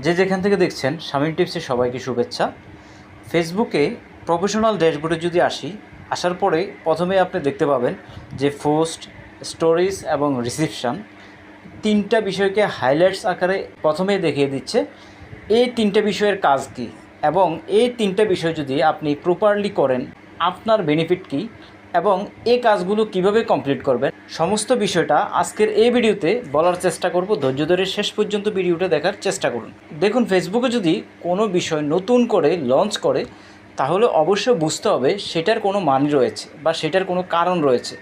যে যেখান থেকে দেখছেন শামীম টিপসে সবাইকে শুভেচ্ছা। ফেসবুকে প্রফেশনাল ড্যাশবোর্ডে যদি আসার পরে প্রথমে আপনি দেখতে পাবেন যে পোস্ট, স্টোরিজ এবং রিসিপশন তিনটা বিষয়কে হাইলাইটস আকারে প্রথমেই দেখিয়ে দিচ্ছে এই তিনটা বিষয়ের কাজ কী এবং এই তিনটা বিষয় যদি আপনি প্রপারলি করেন আপনার বেনিফিট কী এবং এই কাজগুলো কিভাবে কমপ্লিট করবেন সমস্ত বিষয়টা আজকের এই ভিডিওতে বলার চেষ্টা করব। ধৈর্য ধরে শেষ পর্যন্ত ভিডিওটা দেখার চেষ্টা করুন। দেখুন, ফেসবুকে যদি কোনো বিষয় নতুন করে লঞ্চ করে তাহলে অবশ্যই বুঝতে হবে সেটার কোনো মানে রয়েছে বা সেটার কোনো কারণ রয়েছে।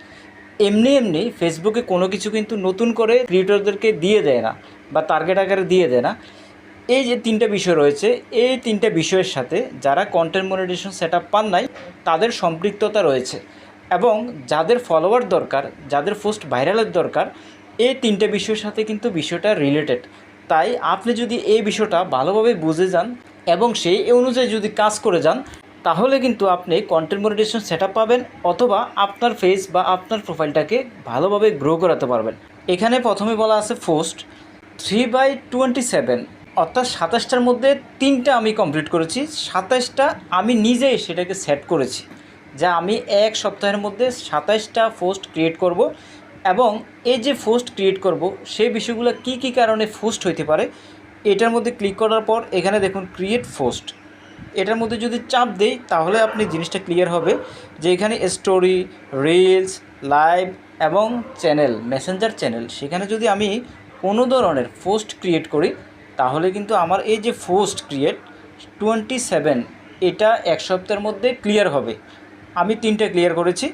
এমনি ফেসবুকে কোনো কিছু কিন্তু নতুন করে ক্রিয়েটরদেরকে দিয়ে দেয় না বা টার্গেট আকারে দিয়ে দেয় না। এই যে তিনটা বিষয় রয়েছে, এই তিনটা বিষয়ের সাথে যারা কন্টেন্ট মনিটাইজেশন সেটআপ পান নাই তাদের সম্পৃক্ততা রয়েছে এবং যাদের ফলোয়ার দরকার, যাদের পোস্ট ভাইরালের দরকার, এই তিনটা বিষয়ের সাথে কিন্তু বিষয়টা রিলেটেড। তাই আপনি যদি এই বিষয়টা ভালোভাবে বুঝে যান এবং সেই অনুযায়ী যদি কাজ করে যান তাহলে কিন্তু আপনি কন্টেন্ট মনিটাইজেশন সেটআপ পাবেন অথবা আপনার ফেস বা আপনার প্রোফাইলটাকে ভালোভাবে গ্রো করাতে পারবেন। এখানে প্রথমে বলা আছে পোস্ট 3/27, অর্থাৎ 27টার মধ্যে 3টা আমি কমপ্লিট করেছি, 27টা আমি নিজেই সেটাকে সেট করেছি যা আমি এক সপ্তাহের মধ্যে 27টা পোস্ট ক্রিয়েট করব এবং এই যে পোস্ট ক্রিয়েট করব সেই বিষয়গুলো কি কি কারণে পোস্ট হইতে পারে এটার মধ্যে ক্লিক করার পর এখানে দেখুন ক্রিয়েট পোস্ট, এটার মধ্যে যদি চাপ দেই তাহলে আপনি জিনিসটা ক্লিয়ার হবে যে এখানে স্টোরি, রিলস, লাইভ এবং চ্যানেল, মেসেঞ্জার চ্যানেল, সেখানে যদি আমি কোনো ধরনের পোস্ট ক্রিয়েট করি তাহলে কিন্তু আমার এই যে পোস্ট ক্রিয়েট 27 এটা এক সপ্তাহের মধ্যে ক্লিয়ার হবে। আমি 3টা ক্লিয়ার করেছি।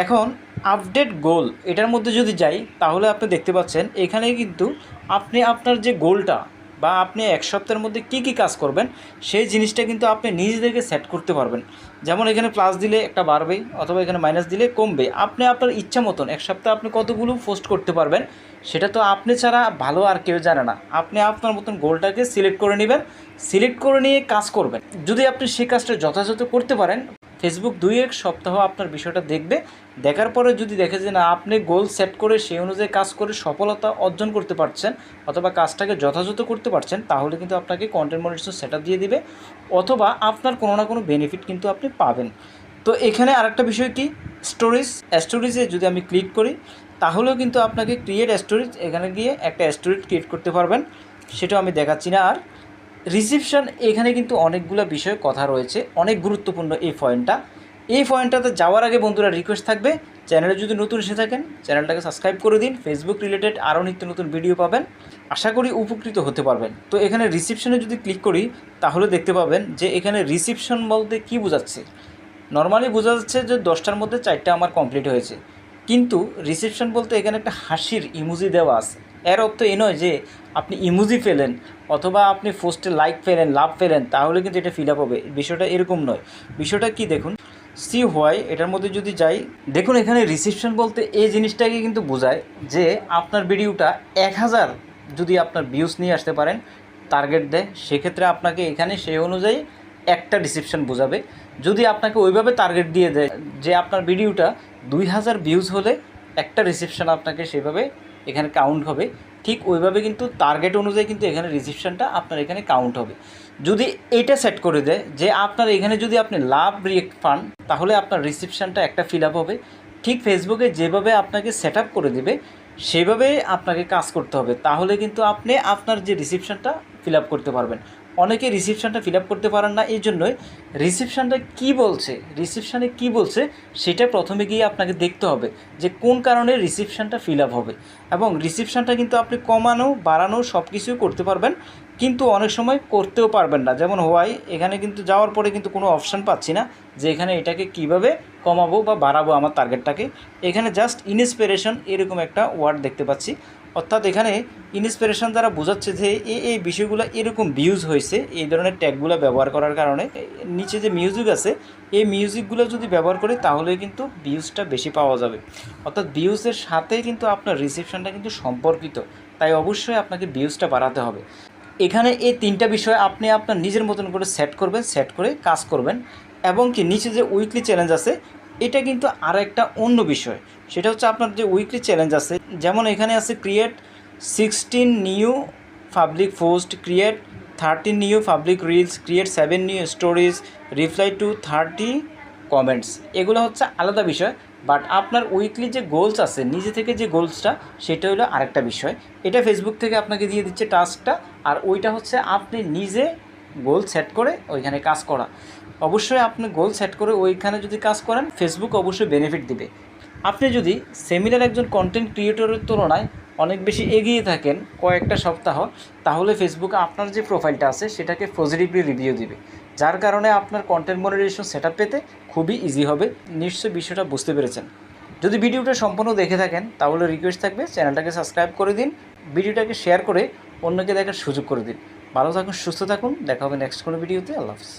এখন আপডেট গোল এটার মধ্যে যদি যাই তাহলে আপনি দেখতে পাচ্ছেন এখানে কিন্তু আপনি আপনার যে গোলটা বা আপনি এক সপ্তাহের মধ্যে কি কি কাজ করবেন সেই জিনিসটা কিন্তু আপনি নিজেদেরকে সেট করতে পারবেন। যেমন এখানে প্লাস দিলে একটা বাড়বে অথবা এখানে মাইনাস দিলে কমবে। আপনি আপনার ইচ্ছা মতন এক সপ্তাহে আপনি কতগুলো পোস্ট করতে পারবেন সেটা তো আপনি ছাড়া ভালো আর কেউ জানে না। আপনি আপনার মতন গোলটাকে সিলেক্ট করে নেবেন, সিলেক্ট করে নিয়ে কাজ করবেন। যদি আপনি সেই কাজটা যথাযথ করতে পারেন ফেসবুক 2-1 সপ্তাহ আপনার বিষয়টা দেখবে, দেখার পরে যদি দেখে যে না আপনি গোল সেট করে সেই অনুযায়ী কাজ করে সফলতা অর্জন করতে পারছেন অথবা কাজটাকে যথাযথ করতে পারছেন তাহলে কিন্তু আপনাকে কন্টেন্ট মনিটাইজেশন সেটআপ দিয়ে দিবে অথবা আপনার কোনো না কোনো বেনিফিট কিন্তু আপনি পাবেন। তো এখানে আরেকটা বিষয় কি, স্টোরিজে যদি আমি ক্লিক করি তাহলেও কিন্তু আপনাকে ক্রিয়েট স্টোরিজ, এখানে গিয়ে একটা স্টোরি ক্রিয়েট করতে পারবেন, সেটাও আমি দেখাচ্ছি না। আর রিসিপশন, এখানে কিন্তু অনেকগুলো বিষয় কথা রয়েছে, অনেক গুরুত্বপূর্ণ এই পয়েন্টটাতে যাওয়ার আগে বন্ধুরা রিকোয়েস্ট থাকবে চ্যানেলে যদি নতুন এসে থাকেন চ্যানেলটাকে সাবস্ক্রাইব করে দিন। ফেসবুক রিলেটেড আরও নিত্য নতুন ভিডিও পাবেন, আশা করি উপকৃত হতে পারবেন। তো এখানে রিসিপশনে যদি ক্লিক করি তাহলে দেখতে পাবেন যে এখানে রিসিপশন বলতে কী বোঝাচ্ছে। নর্মালি বোঝা যাচ্ছে যে 10টার মধ্যে 4টা আমার কমপ্লিট হয়েছে, কিন্তু রিসেপশন বলতে এখানে একটা হাসির ইমোজি দেওয়া আছে। এর অর্থ এ নয় যে আপনি ইমোজি পেলেন অথবা আপনি পোস্টে লাইক পেলেন, লাভ পেলেন তাহলে কিন্তু এটা ফিল আপ হবে, বিষয়টা এরকম নয়। বিষয়টা কি দেখুন, সি হোয়াই এটার মধ্যে যদি যাই দেখুন এখানে রিসেপশন বলতে এই জিনিসটাকে কিন্তু বোঝায় যে আপনার ভিডিওটা 1000 যদি আপনার ভিউজ নিয়ে আসতে পারেন টার্গেট দেয় সেক্ষেত্রে আপনাকে এখানে সেই অনুযায়ী একটা রিসেপশন বোঝাবে। যদি আপনাকে ওইভাবে টার্গেট দিয়ে দেয় যে আপনার ভিডিওটা 2000 ভিউজ হলে একটা রিসেপশন আপনাকে সেভাবে এখানে কাউন্ট হবে, ঠিক ওইভাবে কিন্তু টার্গেট অনুযায়ী কিন্তু এখানে রিসেপশনটা আপনার এখানে কাউন্ট হবে। যদি এটা সেট করে দেয় যে আপনার এখানে যদি আপনি লাভ রিয়েক্ট পান তাহলে আপনার রিসেপশনটা একটা ফিল আপ হবে, ঠিক ফেসবুকে যেভাবে আপনাকে সেট আপ করে দেবে সেভাবে আপনাকে কাজ করতে হবে, তাহলে কিন্তু আপনি আপনার যে রিসেপশনটা ফিল আপ করতে পারবেন। অনেকে রিসেপশনটা ফিল আপ করতে পারেন না, এই জন্যই রিসেপশনটা কী বলছে, রিসেপশানে কী বলছে সেটা প্রথমে গিয়ে আপনাকে দেখতে হবে যে কোন কারণে রিসেপশনটা ফিল আপ হবে। এবং রিসেপশনটা কিন্তু আপনি কমানো বাড়ানো সব কিছুই করতে পারবেন, কিন্তু অনেক সময় করতেও পারবেন না। যেমন হোয়াই এখানে কিন্তু যাওয়ার পরে কিন্তু কোনো অপশান পাচ্ছি না যে এখানে এটাকে কিভাবে কমাবো বা বাড়াবো আমার টার্গেটটাকে। এখানে জাস্ট ইন্সপিরেশন এরকম একটা ওয়ার্ড দেখতে পাচ্ছি, অর্থাৎ এখানে ইন্সপিরেশন দ্বারা বোঝাচ্ছে যে এই বিষয়গুলো এরকম ভিউজ হয়েছে এই ধরনের ট্যাগগুলো ব্যবহার করার কারণে। নিচে যে মিউজিক আছে এই মিউজিকগুলো যদি ব্যবহার করি তাহলে কিন্তু ভিউজটা বেশি পাওয়া যাবে, অর্থাৎ ভিউজের সাথে কিন্তু আপনার রিসেপশনটা কিন্তু সম্পর্কিত, তাই অবশ্যই আপনাকে ভিউজটা বাড়াতে হবে। এখানে এই 3টা বিষয় আপনি আপনার নিজের মতন করে সেট করবেন, সেট করে কাজ করবেন। এবং কি নিচে যে উইকলি চ্যালেঞ্জ আছে এটা কিন্তু আর একটা অন্য বিষয়, সেটা হচ্ছে আপনার যে উইকলি চ্যালেঞ্জ আছে, যেমন এখানে আছে create 16 new public post, create 30 new public reels, create 7 new stories, reply to 30 comments. এগুলো হচ্ছে আলাদা বিষয়, বাট আপনার উইকলি যে গোলস আছে, নিজে থেকে যে গোলসটা, সেটা হলো আরেকটা বিষয়। এটা ফেসবুক থেকে আপনাকে দিয়ে দিচ্ছে টাস্কটা, আর ওইটা হচ্ছে আপনি নিজে গোল সেট করে ওইখানে কাজ করা। অবশ্যই আপনি গোল সেট করে ওইখানে যদি কাজ করেন, ফেসবুক অবশ্যই বেনিফিট দিবে। আপনি যদি সেমিনার একজন কন্টেন্ট ক্রিয়েটরের তুলনায় অনেক বেশি এগিয়ে থাকেন কয়েকটা সপ্তাহ, তাহলে ফেসবুকে আপনার যে প্রোফাইলটা আছে সেটাকে পজিটিভলি রিভিউ দিবে, যার কারণে আপনার কন্টেন্ট মনিটাইজেশন সেটআপ পেতে খুবই ইজি হবে। নিশ্চয়ই বিষয়টা বুঝতে পেরেছেন। যদি ভিডিওটা সম্পূর্ণ দেখে থাকেন তাহলে রিকোয়েস্ট থাকবে চ্যানেলটাকে সাবস্ক্রাইব করে দিন, ভিডিওটাকে শেয়ার করে অন্যকে দেখার সুযোগ করে দিন। ভালো থাকুন, সুস্থ থাকুন, দেখা হবে নেক্সট কোনো ভিডিওতে। আল্লাহ হাফিজ।